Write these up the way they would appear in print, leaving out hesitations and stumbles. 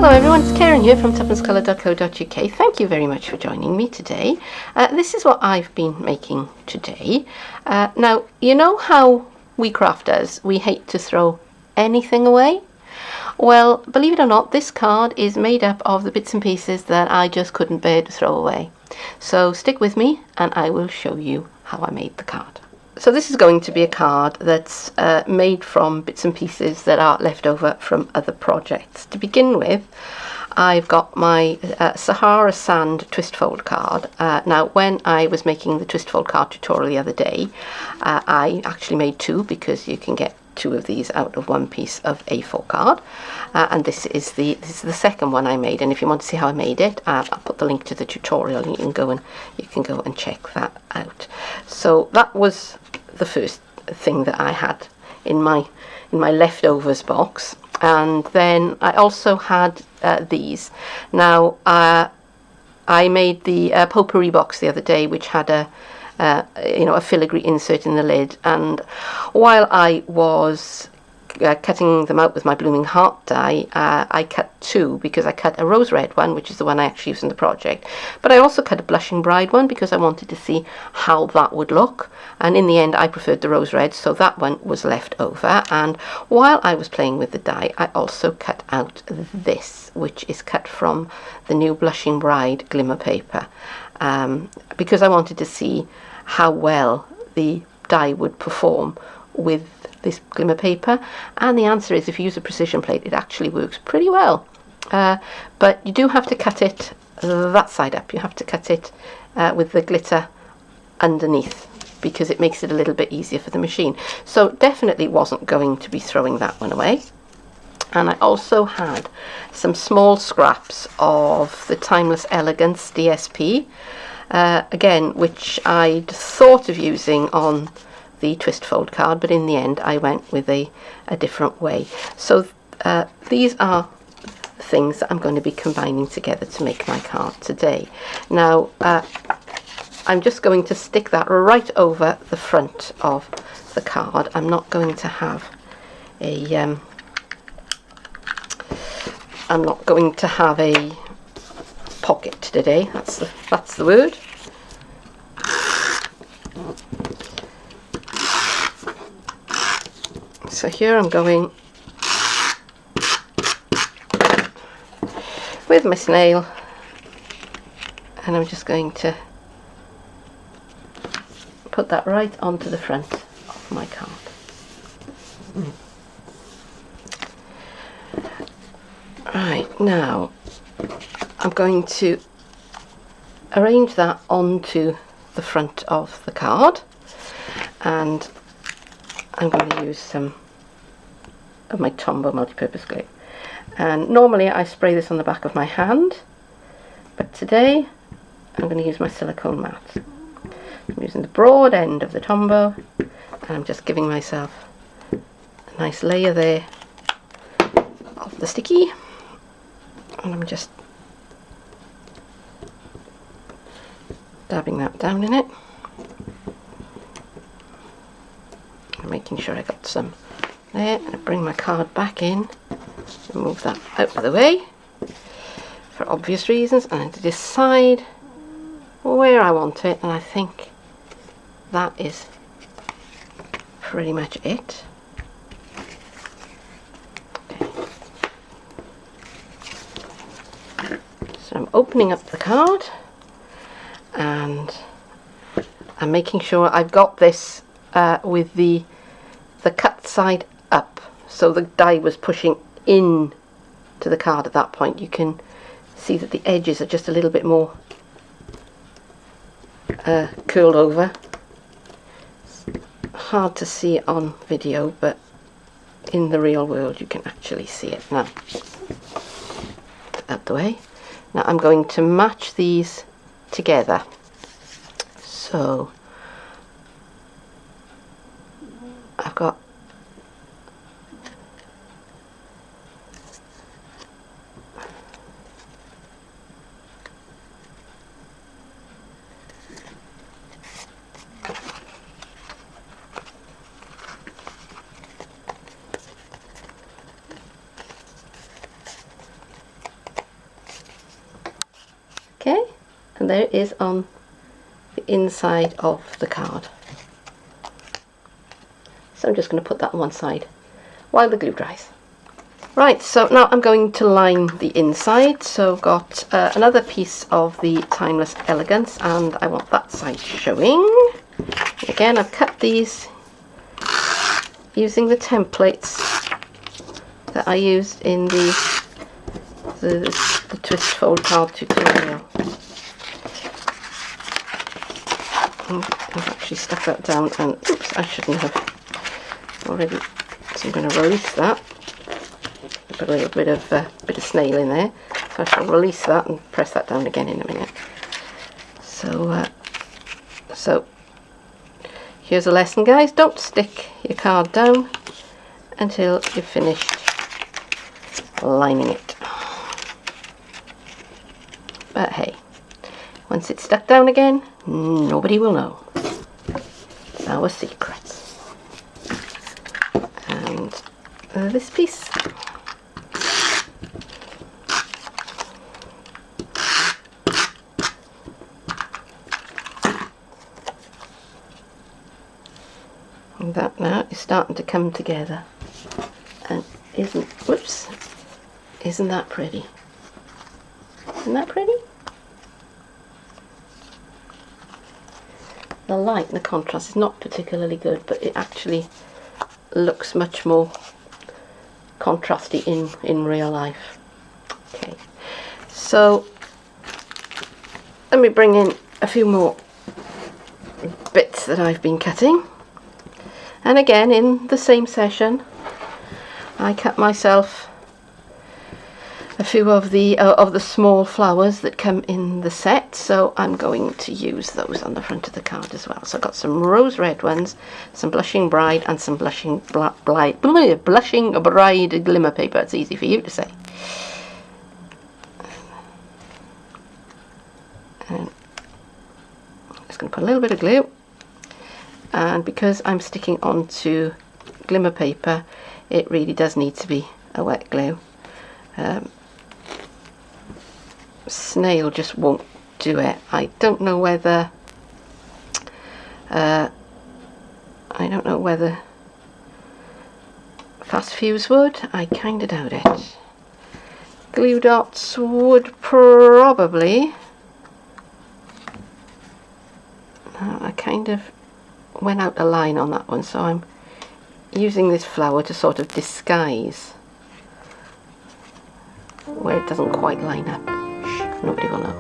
Hello everyone, it's Keren here from tuppencecoloured.co.uk. Thank you very much for joining me today. This is what I've been making today. Now, you know how we crafters, we hate to throw anything away? Well, believe it or not, this card is made up of the bits and pieces that I just couldn't bear to throw away. So stick with me and I will show you how I made the card. So this is going to be a card that's made from bits and pieces that are left over from other projects. To begin with, I've got my Sahara Sand twist fold card. Now, when I was making the twist fold card tutorial the other day, I actually made two because you can get two of these out of one piece of A4 card, and this is the second one I made. And if you want to see how I made it, I'll put the link to the tutorial, and you can go and check that out. So that was the first thing that I had in my leftovers box. And then I also had these. Now I made the potpourri box the other day, which had a filigree insert in the lid, and while I was cutting them out with my Blooming Heart die, I cut two, because I cut a rose red one, which is the one I actually used in the project, but I also cut a blushing bride one because I wanted to see how that would look, and in the end I preferred the rose red, so that one was left over. And while I was playing with the die, I also cut out this, which is cut from the new Blushing Bride glimmer paper, because I wanted to see how well the die would perform with this glimmer paper. And the answer is, if you use a precision plate, it actually works pretty well. But you do have to cut it that side up. You have to cut it with the glitter underneath, because it makes it a little bit easier for the machine. So definitely wasn't going to be throwing that one away. And I also had some small scraps of the Timeless Elegance DSP, again, which I'd thought of using on the twist fold card, but in the end I went with a different way. So these are things that I'm going to be combining together to make my card today. Now I'm just going to stick that right over the front of the card. I'm not going to have a pocket today. That's the word. So here I'm going with my snail, and I'm just going to put that right onto the front of my card. Right, now I'm going to arrange that onto the front of the card, and I'm going to use some of my Tombow multi-purpose glue. And normally I spray this on the back of my hand, but today I'm going to use my silicone mat. I'm using the broad end of the Tombow, and I'm just giving myself a nice layer there of the sticky, and I'm just dabbing that down in it, and making sure I got some there. And I bring my card back in and move that out of the way for obvious reasons, and to decide where I want it, and I think that is pretty much it. So I'm opening up the card, and I'm making sure I've got this with the cut side up, so the die was pushing in to the card at that point. You can see that the edges are just a little bit more curled over. It's hard to see it on video, but in the real world you can actually see it. Now, out the way. Now I'm going to match these together. So I've got and there it is on the inside of the card. So I'm just going to put that on one side while the glue dries. Right, so now I'm going to line the inside. So I've got another piece of the Timeless Elegance, and I want that side showing. Again, I've cut these using the templates that I used in the twist fold card tutorial. I've actually stuck that down, and oops, I shouldn't have already. So I'm going to release that. Put a little bit of snail in there, so I shall release that and press that down again in a minute. So here's a lesson, guys. Don't stick your card down until you've finished lining it. But hey, once it's stuck down again, nobody will know. It's our secret. And this piece. And that now is starting to come together, and isn't that pretty? Isn't that pretty? The light and the contrast is not particularly good, but it actually looks much more contrasty in real life. Okay, so let me bring in a few more bits that I've been cutting. And again, in the same session, I cut myself a few of the small flowers that come in the set, so I'm going to use those on the front of the card as well. So I've got some rose red ones, some blushing bride, and some blushing bride glimmer paper. It's easy for you to say. And I'm just going to put a little bit of glue. And because I'm sticking onto glimmer paper, it really does need to be a wet glue. Snail just won't do it. I don't know whether Fast Fuse would. I kind of doubt it. Glue dots would probably. I kind of went out a line on that one, so I'm using this flower to sort of disguise where it doesn't quite line up. Shh, nobody will know.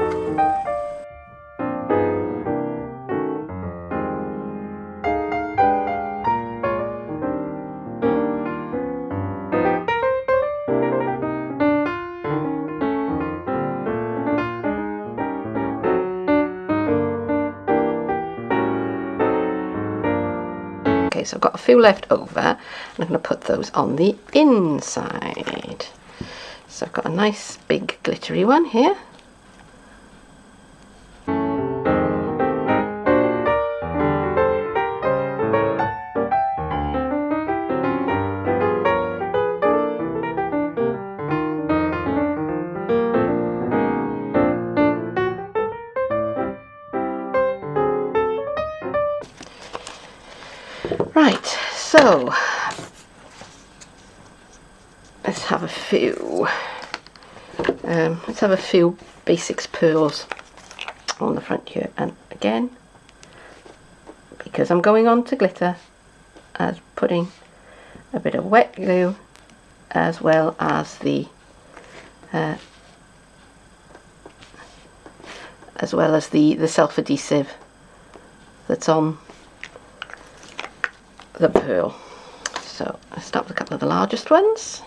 Okay, so I've got a few left over, and I'm going to put those on the inside. So I've got a nice big glittery one here. Right, so let's have a few basics pearls on the front here, and again, because I'm going on to glitter, as putting a bit of wet glue as well as the self-adhesive that's on the pearl. So I'll start with a couple of the largest ones.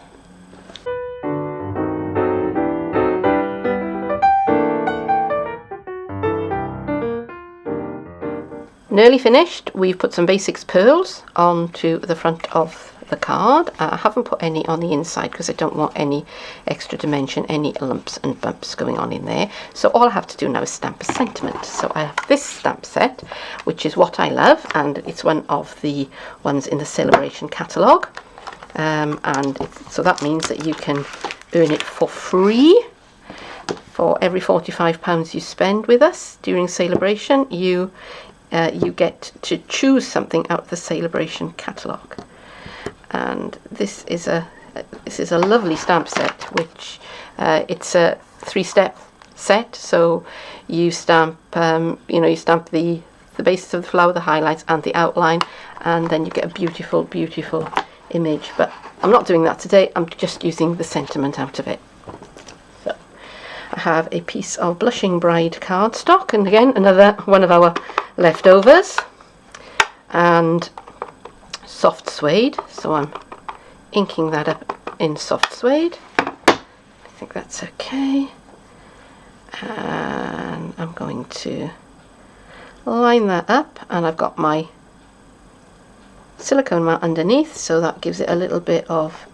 Nearly finished. We've put some basics pearls onto the front of the card. I haven't put any on the inside because I don't want any extra dimension, any lumps and bumps going on in there. So all I have to do now is stamp a sentiment. So I have this stamp set, which is what I love, and it's one of the ones in the Celebration catalogue. So that means that you can earn it for free for every £45 you spend with us during Celebration, you get to choose something out of the Celebration catalogue. And this is a lovely stamp set, which it's a 3-step set. So you stamp, you stamp the basis of the flower, the highlights, and the outline, and then you get a beautiful, beautiful image. But I'm not doing that today. I'm just using the sentiment out of it. So I have a piece of Blushing Bride cardstock, and again another one of our leftovers, and soft suede. So I'm inking that up in soft suede. I think that's okay. And I'm going to line that up, and I've got my silicone mat underneath, so that gives it a little bit of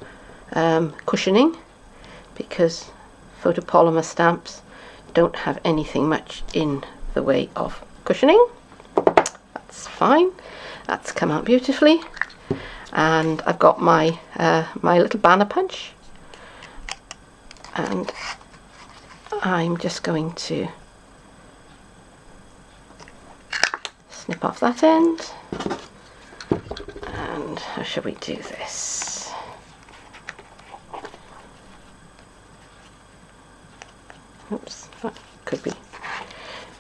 cushioning, because photopolymer stamps don't have anything much in the way of cushioning. That's fine. That's come out beautifully. And I've got my my little banner punch, and I'm just going to snip off that end. And how shall we do this? Oops, that could be.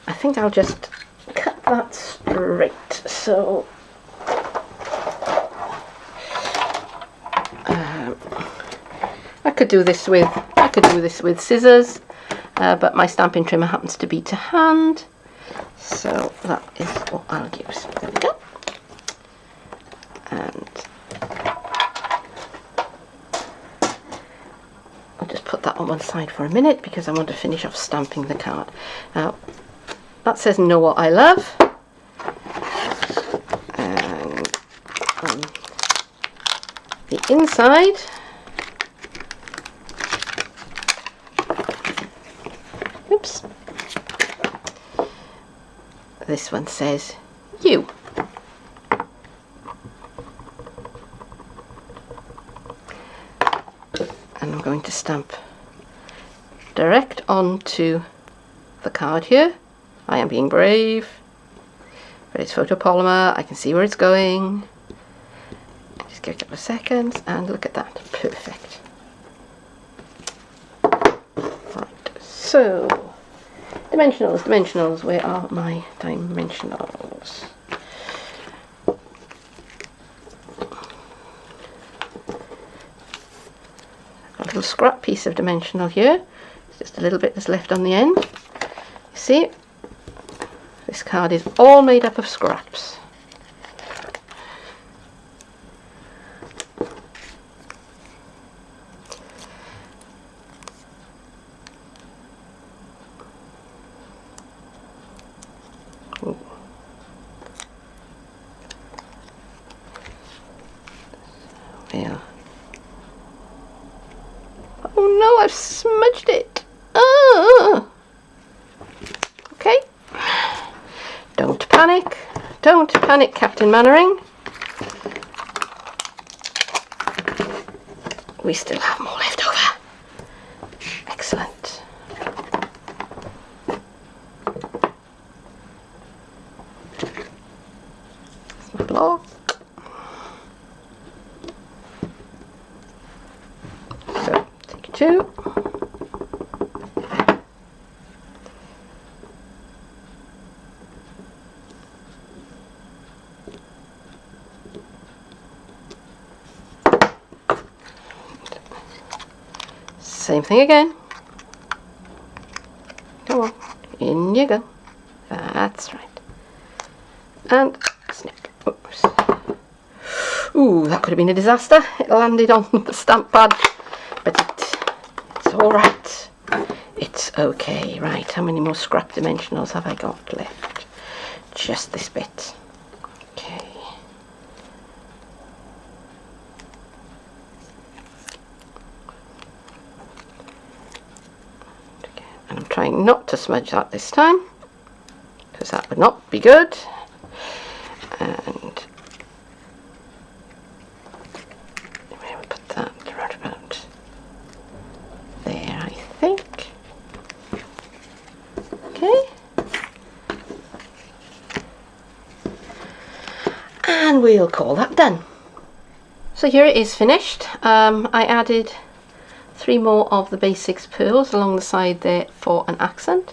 I think I'll just cut that straight. So I could do this with scissors, but my stamping trimmer happens to be to hand, so that is what I'll use. There we go. And I'll just put that on one side for a minute because I want to finish off stamping the card. Now that says "Know What I Love," and on the inside this one says "You." And I'm going to stamp direct onto the card here. I am being brave, but it's photopolymer. I can see where it's going. Just give it a couple of seconds, and look at that, perfect. Right, so dimensionals, where are my dimensionals? A little scrap piece of dimensional here, just a little bit that's left on the end. You see, this card is all made up of scraps. Ooh. Yeah. Oh no, I've smudged it. Okay. Don't panic. Don't panic, Captain Mannering. We still have more left over. Excellent. That's my block. So, take 2. Same thing again. Come on, in you go. That's right. And snip. Oops. Ooh, that could have been a disaster. It landed on the stamp pad, but it's all right. It's okay. Right, how many more scrap dimensionals have I got left? Just this bit. Okay. And I'm trying not to smudge that this time, because that would not be good. And where we put that? Right about there, I think. and we'll call that done. So here it is finished. I added 3 more of the basics pearls along the side there for an accent.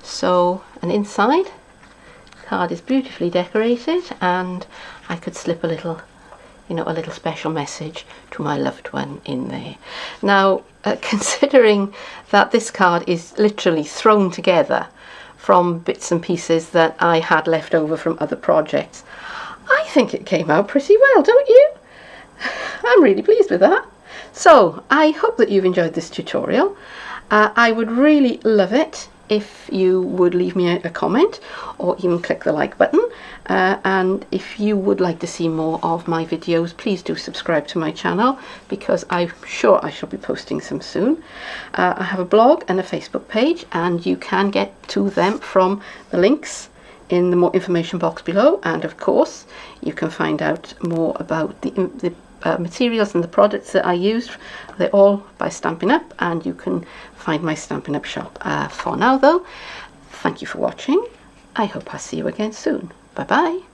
So, and inside, the card is beautifully decorated, and I could slip a little, you know, a little special message to my loved one in there. Now, considering that this card is literally thrown together from bits and pieces that I had left over from other projects, I think it came out pretty well, don't you? I'm really pleased with that. So I hope that you've enjoyed this tutorial. I would really love it if you would leave me a comment or even click the like button. And if you would like to see more of my videos, please do subscribe to my channel, because I'm sure I shall be posting some soon. I have a blog and a Facebook page, and you can get to them from the links in the more information box below. And of course you can find out more about the materials and the products that I used. They're all by Stampin Up, and you can find my Stampin Up shop. For now though, thank you for watching. I hope I'll see you again soon. Bye bye.